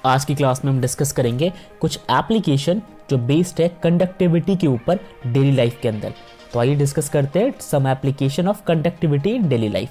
आज की क्लास में हम डिस्कस करेंगे कुछ एप्लीकेशन जो बेस्ड है कंडक्टिविटी के ऊपर डेली लाइफ के अंदर। तो आइए डिस्कस करते हैं some application of conductivity in daily life.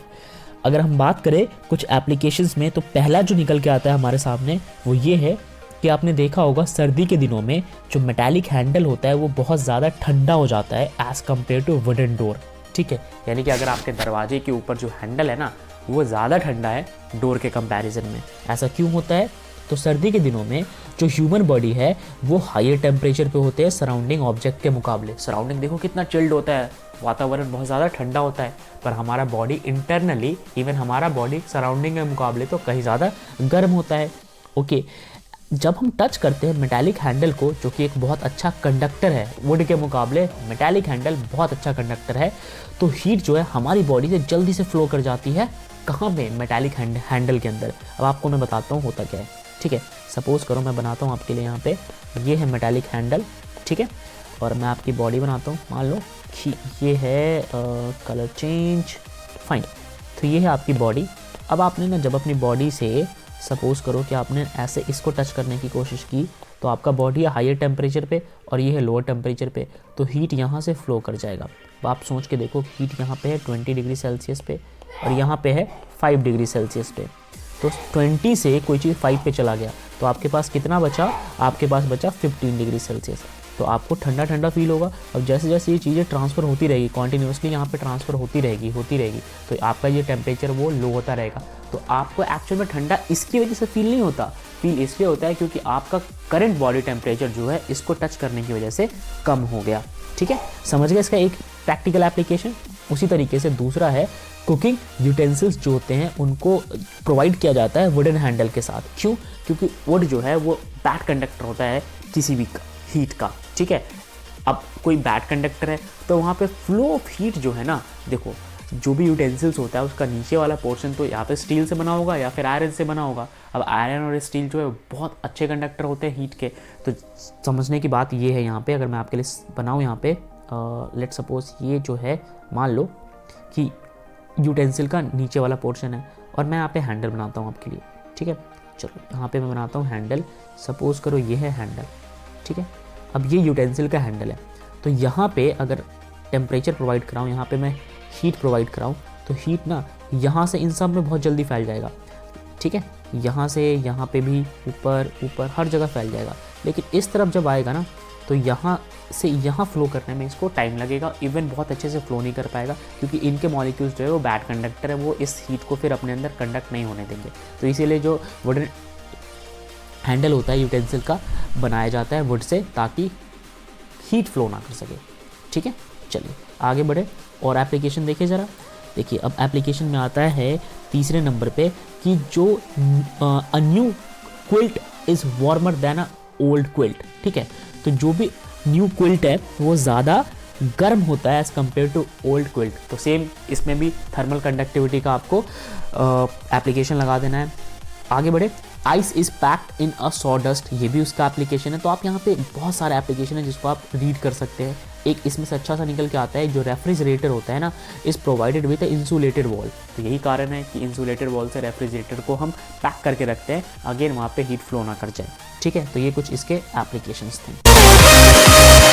अगर हम बात करें कुछ एप्लीकेशंस में, तो पहला जो निकल के आता है हमारे सामने वो ये है कि आपने देखा होगा सर्दी के दिनों में जो मेटालिक हैंडल होता है वो बहुत ज़्यादा ठंडा हो जाता है as compare to wooden door. ठीक है, यानी कि अगर आपके दरवाजे के ऊपर जो हैंडल है ना वो ज़्यादा ठंडा है डोर के कंपैरिजन में। ऐसा क्यों होता है? तो सर्दी के दिनों में जो ह्यूमन बॉडी है वो हायर टेम्परेचर पे होते हैं सराउंडिंग ऑब्जेक्ट के मुकाबले। सराउंडिंग देखो कितना चिल्ड होता है, वातावरण बहुत ज़्यादा ठंडा होता है, पर हमारा बॉडी इंटरनली इवन हमारा बॉडी सराउंडिंग के मुकाबले तो कहीं ज़्यादा गर्म होता है। ओके, जब हम टच करते हैं मेटालिक हैंडल को, जो कि एक बहुत अच्छा कंडक्टर है, वुड के मुकाबले मेटालिक हैंडल बहुत अच्छा कंडक्टर है, तो हीट जो है हमारी बॉडी से जल्दी से फ्लो कर जाती है। कहाँ पे? मेटालिक हैंडल के अंदर। अब आपको मैं बताता हूँ होता क्या है। ठीक है, सपोज करो मैं बनाता हूँ आपके लिए यहाँ पे, ये है मेटालिक हैंडल, ठीक है, और मैं आपकी बॉडी बनाता हूँ। मान लो कि ये है कलर चेंज, फाइन। तो ये है आपकी बॉडी। अब आपने ना जब अपनी बॉडी से सपोज करो कि आपने ऐसे इसको टच करने की कोशिश की, तो आपका बॉडी है हायर टेम्परेचर पे और ये है लोअर टेम्परेचर पे, तो हीट यहाँ से फ्लो कर जाएगा। अब आप सोच के देखो, हीट यहाँ पे है 20 डिग्री सेल्सियस पे और यहाँ पे है 5 डिग्री सेल्सियस पे। तो 20 से कोई चीज़ 5 पे चला गया तो आपके पास कितना बचा? आपके पास बचा 15 डिग्री सेल्सियस। तो आपको ठंडा ठंडा फील होगा। अब जैसे जैसे ये चीज़ें ट्रांसफ़र होती रहेगी, कॉन्टीन्यूसली यहाँ पे ट्रांसफ़र होती रहेगी, तो आपका ये टेम्परेचर वो लो होता रहेगा। तो आपको एक्चुअल में ठंडा इसकी वजह से फील नहीं होता, फील इसलिए होता है क्योंकि आपका करंट बॉडी टेम्परेचर जो है इसको टच करने की वजह से कम हो गया। ठीक है, समझ गए इसका एक प्रैक्टिकल एप्लीकेशन। उसी तरीके से दूसरा है कुकिंग यूटेंसिल्स जो होते हैं उनको प्रोवाइड किया जाता है वुडन हैंडल के साथ। क्यों? क्योंकि वुड जो है वो बैड कंडक्टर होता है किसी भी हीट का। ठीक है, अब कोई बैड कंडक्टर है तो वहाँ पे फ्लो ऑफ हीट जो है ना, देखो जो भी यूटेंसिल्स होता है उसका नीचे वाला पोर्शन तो या फिर स्टील से बना होगा या फिर आयरन से बना होगा। अब आयरन और स्टील जो है बहुत अच्छे कंडक्टर होते हैं हीट के। तो समझने की बात ये है यहाँ पे, अगर मैं आपके लिए बनाऊँ यहाँ पे, लेट सपोज ये जो है, मान लो कि यूटेंसिल का नीचे वाला पोर्शन है और मैं यहाँ पे हैंडल बनाता हूँ आपके लिए। ठीक है, चलो यहाँ पे मैं बनाता हूँ हैंडल। सपोज करो ये है हैंडल, ठीक है। अब ये यूटेंसिल का हैंडल है, तो यहाँ पे अगर टेम्परेचर प्रोवाइड कराऊँ, यहाँ पे मैं हीट प्रोवाइड कराऊँ, तो हीट ना यहाँ से इन सब में बहुत जल्दी फैल जाएगा। ठीक है, यहाँ से यहाँ पे भी, ऊपर ऊपर हर जगह फैल जाएगा। लेकिन इस तरफ जब आएगा ना तो यहाँ से यहाँ फ्लो करने में इसको टाइम लगेगा, इवन बहुत अच्छे से फ्लो नहीं कर पाएगा क्योंकि इनके मॉलिक्यूल्स जो है वो बैड कंडक्टर है, वो इस हीट को फिर अपने अंदर कंडक्ट नहीं होने देंगे। तो इसीलिए जो वुडन हैंडल होता है यूटेंसिल का, बनाया जाता है वुड से ताकि हीट फ्लो ना कर सके। ठीक है, चलिए आगे बढ़े और एप्लीकेशन देखिए ज़रा। देखिए अब एप्लीकेशन में आता है तीसरे नंबर पे कि जो a new quilt is warmer than a old quilt. ठीक है, तो जो भी न्यू क्विल्ट है वो ज़्यादा गर्म होता है as compare to old quilt. तो सेम इसमें भी थर्मल कंडक्टिविटी का आपको एप्लीकेशन लगा देना है। आगे बढ़े, ice is packed in a sawdust, ये भी उसका एप्लीकेशन है। तो आप यहाँ पे बहुत सारे एप्लीकेशन है जिसको आप रीड कर सकते हैं। एक इसमें से अच्छा सा निकल के आता है, जो रेफ्रिजरेटर होता है ना, is provided with insulated wall. तो यही कारण है कि इंसुलेटेड वॉल से रेफ्रिजरेटर को हम पैक करके रखते हैं, अगेन वहाँ पे हीट फ्लो ना कर जाए। ठीक है, तो ये कुछ इसके एप्लीकेशंस थे।